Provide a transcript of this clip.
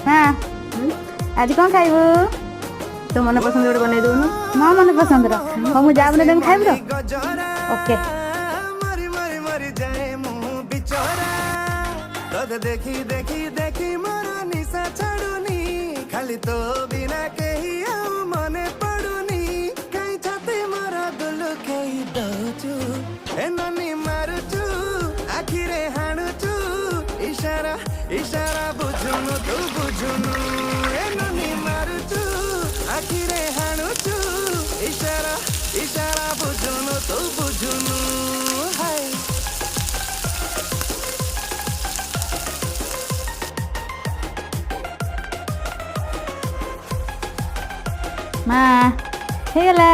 हाँ आज कौन खाइबू तो मन पसंद गोटे बन दून हाँ मन पसंद हाँ मुझे जा बना खाइब तो ओके देखी देखी देखी मोरा निशा छाड़ुनी खाली तो बिना कही मने पड़ुनी कहीं छाती मोरा दुलु कही दउचु ए ननी मारुचु आखिरे हाणुचु इशारा इशारा बुझुनु तू बुझुनु ए ननी मारुचु आखिरे हाणुचु इशारा इशारा बुझुनु तू बुझुनु हाय माँ ହେଇଗଲା